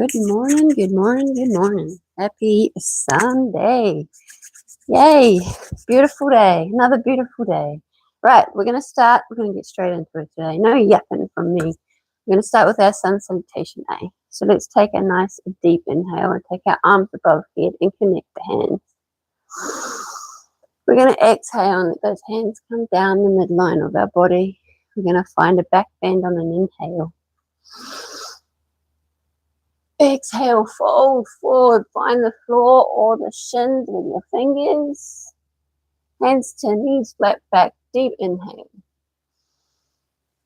Good morning, good morning, good morning. Happy Sunday. Yay. Beautiful day. Another beautiful day. Right, we're going to get straight into it today. No yapping from me. We're going to start with our sun salutation A. So let's take a nice deep inhale and take our arms above head and connect the hands. We're going to exhale and let those hands come down the midline of our body. We're going to find a back bend on an inhale. Exhale, fold forward, find the floor or the shins with your fingers. Hands to knees, flat back, deep inhale.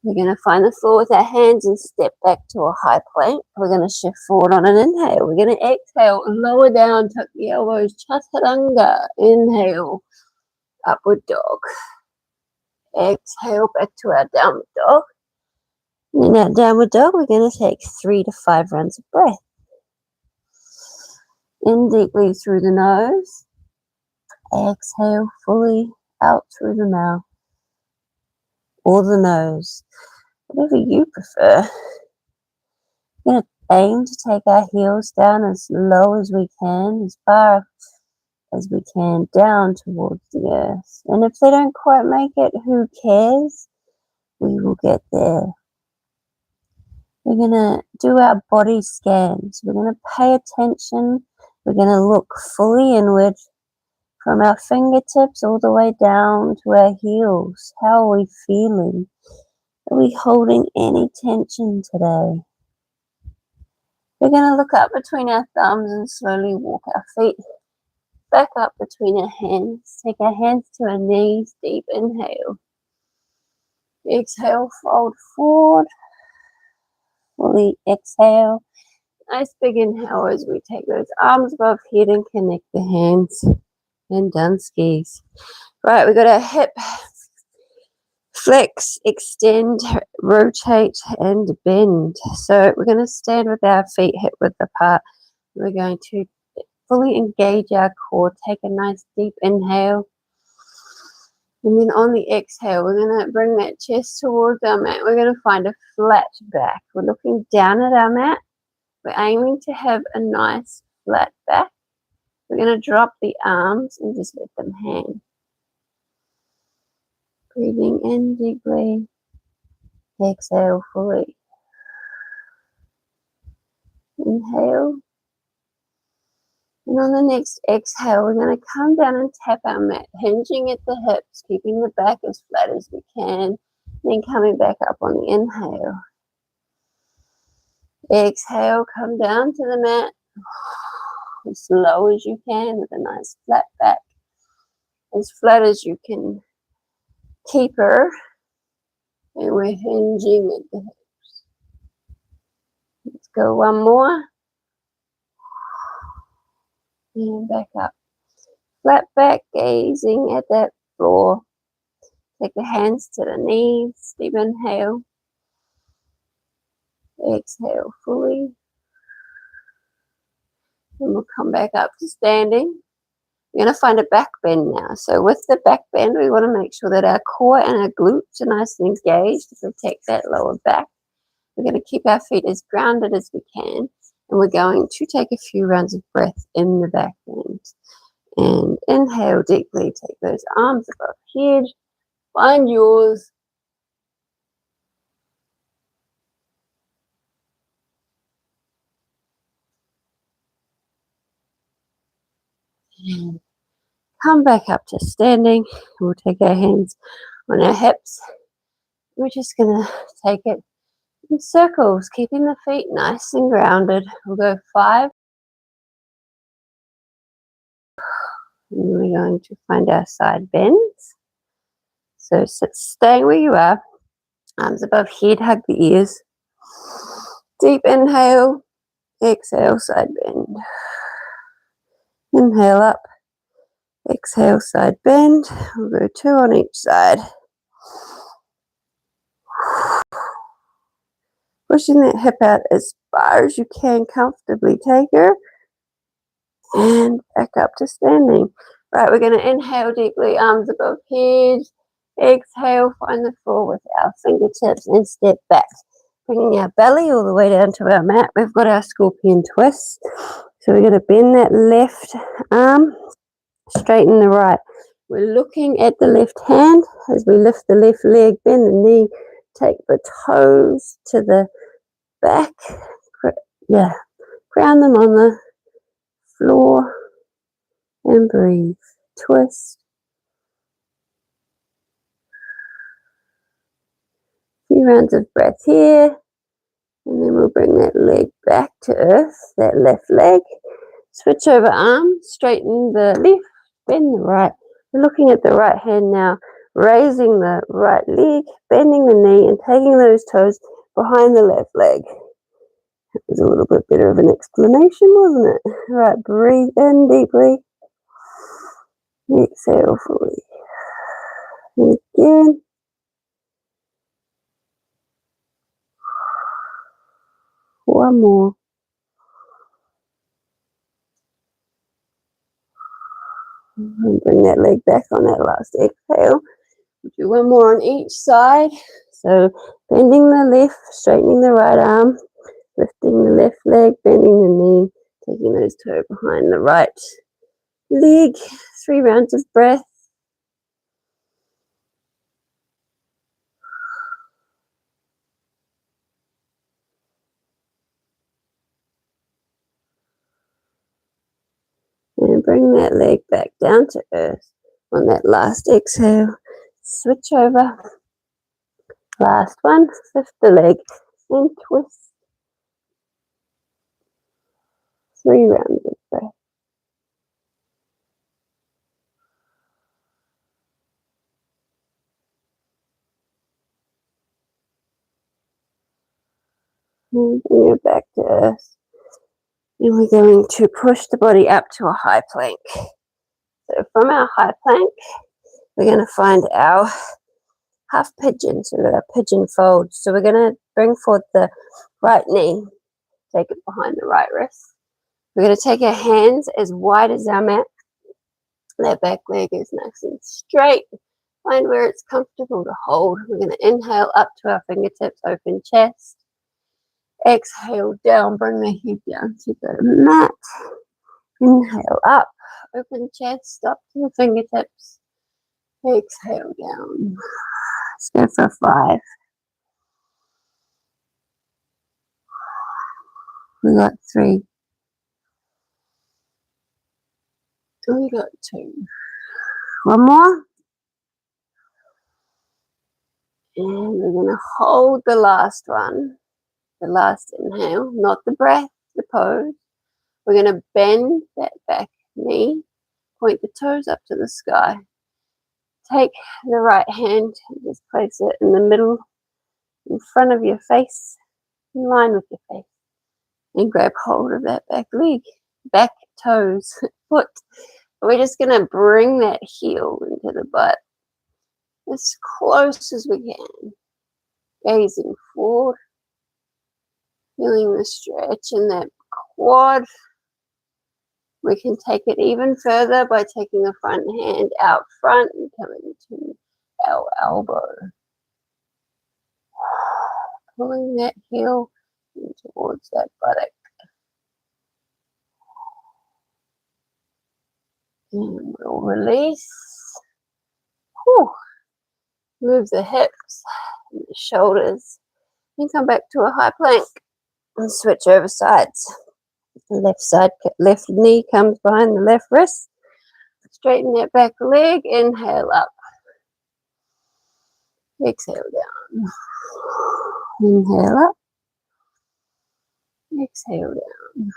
We're going to find the floor with our hands and step back to a high plank. We're going to shift forward on an inhale. We're going to exhale and lower down, tuck the elbows, chaturanga. Inhale, upward dog. Exhale, back to our downward dog. In our downward dog, we're going to take 3 to 5 rounds of breath. In deeply through the nose. Exhale fully out through the mouth or the nose, whatever you prefer. We're going to aim to take our heels down as low as we can, as far as we can, down towards the earth. And if they don't quite make it, who cares? We will get there. We're going to do our body scans. We're going to pay attention. We're going to look fully inward from our fingertips all the way down to our heels. How are we feeling? Are we holding any tension today? We're going to look up between our thumbs and slowly walk our feet back up between our hands. Take our hands to our knees. Deep inhale. Exhale, fold forward. Fully exhale. Nice big inhale as we take those arms above head and connect the hands and down skis. Right, we've got our hip flex, extend, rotate, and bend. So we're going to stand with our feet hip width apart. We're going to fully engage our core. Take a nice deep inhale. And then on the exhale, we're going to bring that chest towards our mat. We're going to find a flat back. We're looking down at our mat. We're aiming to have a nice flat back. We're going to drop the arms and just let them hang. Breathing in deeply. Exhale fully. Inhale. And on the next exhale, we're going to come down and tap our mat, hinging at the hips, keeping the back as flat as we can, then coming back up on the inhale. Exhale, come down to the mat as low as you can with a nice flat back, as flat as you can keep her, and we're hinging at the hips. Let's go one more. And back up. Flat back, gazing at that floor. Take the hands to the knees. Deep inhale. Exhale fully. And we'll come back up to standing. We're going to find a back bend now. So with the back bend, we want to make sure that our core and our glutes are nice and engaged to protect that lower back. We're going to keep our feet as grounded as we can. And we're going to take a few rounds of breath in the back bend. And inhale deeply. Take those arms above head. Find yours. And come back up to standing. We'll take our hands on our hips. We're just going to take it in circles, keeping the feet nice and grounded. We'll go 5. And we're going to find our side bends. So staying where you are. Arms above head, hug the ears. Deep inhale. Exhale, side bend. Inhale up. Exhale, side bend. We'll go 2 on each side. Pushing that hip out as far as you can comfortably. Take her. And back up to standing. Right, we're going to inhale deeply, arms above head. Exhale, find the floor with our fingertips and step back. Bringing our belly all the way down to our mat. We've got our scorpion twist. So we're going to bend that left arm, straighten the right. We're looking at the left hand as we lift the left leg, bend the knee, take the toes to the back. Yeah, ground them on the floor and breathe. Twist. Few rounds of breath here, and then we'll bring that leg back to earth, that left leg. Switch over arm, straighten the left, bend the right. We're looking at the right hand now, raising the right leg, bending the knee, and taking those toes behind the left leg. That was a little bit better of an explanation, wasn't it? All right, breathe in deeply. Exhale fully. And again. One more. And bring that leg back on that last exhale. We'll do one more on each side. So bending the left, straightening the right arm, lifting the left leg, bending the knee, taking those toes behind the right leg. 3 rounds of breath. And bring that leg back down to earth on that last exhale. Switch over. Last one. Lift the leg and twist. 3 rounds of breath. And bring it back to earth. And we're going to push the body up to a high plank. So from our high plank, we're going to find our half pigeon, so our pigeon fold. So we're going to bring forward the right knee, take it behind the right wrist. We're going to take our hands as wide as our mat. That back leg is nice and straight. Find where it's comfortable to hold. We're going to inhale up to our fingertips, open chest. Exhale down, bring the head down to the mat. Inhale up, open chest, up to the fingertips. Exhale down. Let's go for 5. We got 3. We got 2. One more. And we're going to hold the last one. The last inhale, not the breath, the pose. We're going to bend that back knee, point the toes up to the sky. Take the right hand and just place it in the middle, in front of your face, in line with your face. And grab hold of that back leg, back toes, foot. We're just going to bring that heel into the butt as close as we can. Gazing forward, feeling the stretch in that quad. We can take it even further by taking the front hand out front and coming to our elbow. Pulling that heel in towards that buttock. And we'll release. Whew. Move the hips and the shoulders. And come back to a high plank. And switch over sides. Left side, left knee comes behind the left wrist. Straighten that back leg. Inhale up. Exhale down. Inhale up. Exhale down.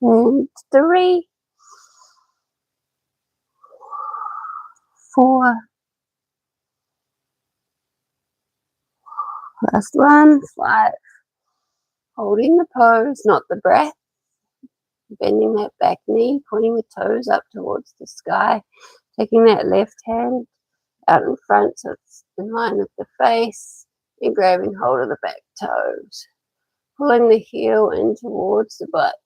And 3, 4. Last one. 5. Holding the pose, not the breath. Bending that back knee, pointing the toes up towards the sky. Taking that left hand out in front so it's in line with the face. And grabbing hold of the back toes. Pulling the heel in towards the butt.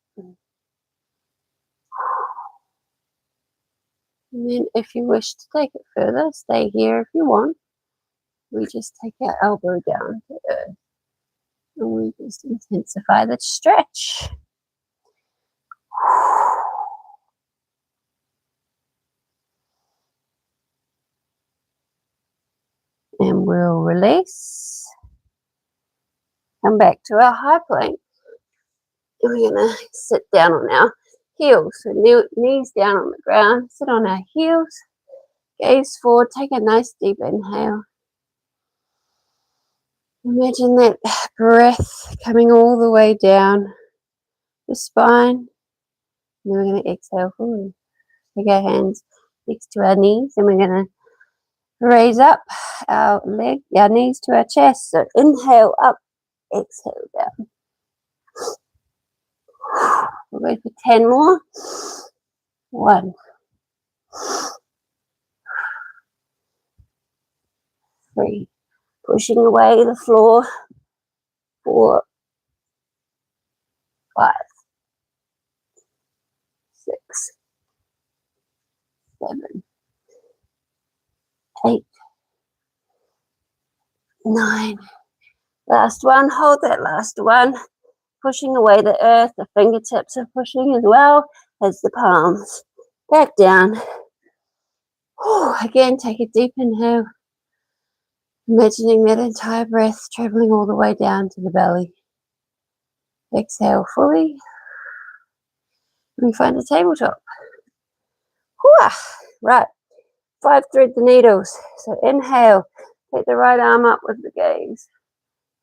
And then if you wish to take it further, stay here if you want. We just take our elbow down to earth. And we just intensify the stretch. And we'll release. Come back to our high plank. And we're going to sit down on our heels. So knees down on the ground. Sit on our heels. Gaze forward. Take a nice deep inhale. Imagine that breath coming all the way down the spine. And then we're going to exhale fully. Take our hands next to our knees. And we're going to raise up our knees to our chest. So inhale up. Exhale down. We'll go for 10 more. 1, 3, pushing away the floor. 4, 5, 6, 7, 8, 9. Last one. Hold that last one. Pushing away the earth. The fingertips are pushing as well as the palms. Back down. Again, take a deep inhale. Imagining that entire breath traveling all the way down to the belly. Exhale fully. And find a tabletop. Right. 5 thread the needles. So inhale. Take the right arm up with the gaze.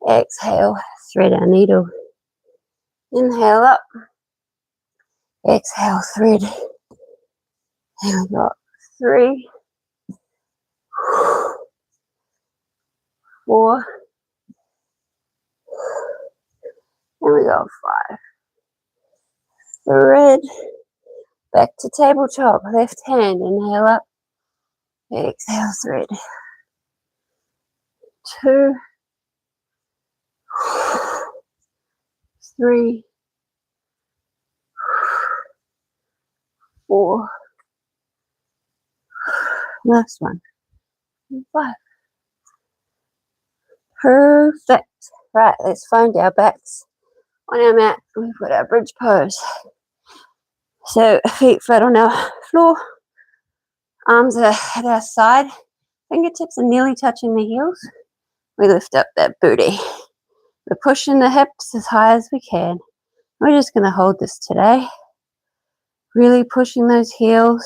Exhale. Thread our needle. Inhale up. Exhale. Thread. And we've got 3, 4, and we got 5. Thread. Back to tabletop. Left hand. Inhale up. Exhale. Thread. 2, 3, 4. Last one. 5. Perfect. Right, let's find our backs on our mat. We've got our bridge pose. So feet flat on our floor. Arms are at our side. Fingertips are nearly touching the heels. We lift up that booty. We're pushing the hips as high as we can. We're just going to hold this today. Really pushing those heels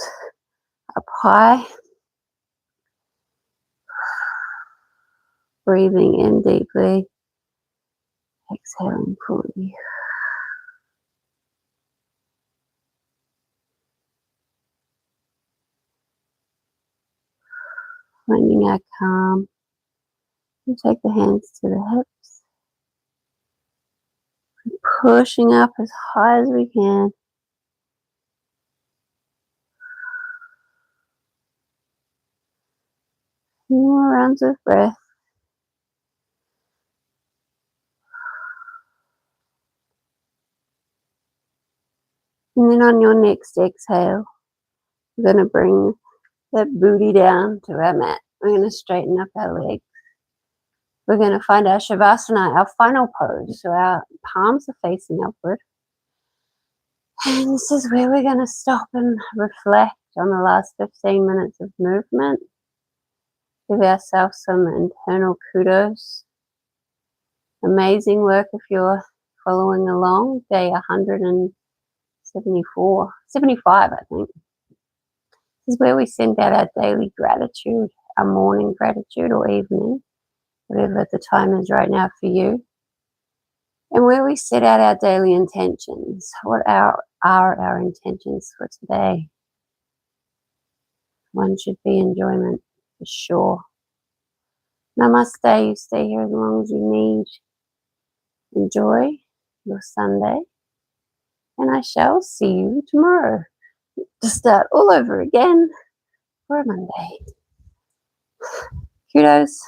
up high. Breathing in deeply. Exhaling fully. Finding our calm. And take the hands to the hips. Pushing up as high as we can. More rounds of breath. And then on your next exhale, we're going to bring that booty down to our mat. We're going to straighten up our legs. We're going to find our Savasana, our final pose. So our palms are facing upward. And this is where we're going to stop and reflect on the last 15 minutes of movement. Give ourselves some internal kudos. Amazing work if you're following along. Day 75, I think. This is where we send out our daily gratitude, our morning gratitude or evening, whatever the time is right now for you. And where we set out our daily intentions. What are our intentions for today? One should be enjoyment, for sure. Namaste, you stay here as long as you need. Enjoy your Sunday. And I shall see you tomorrow to start all over again for a Monday. Kudos.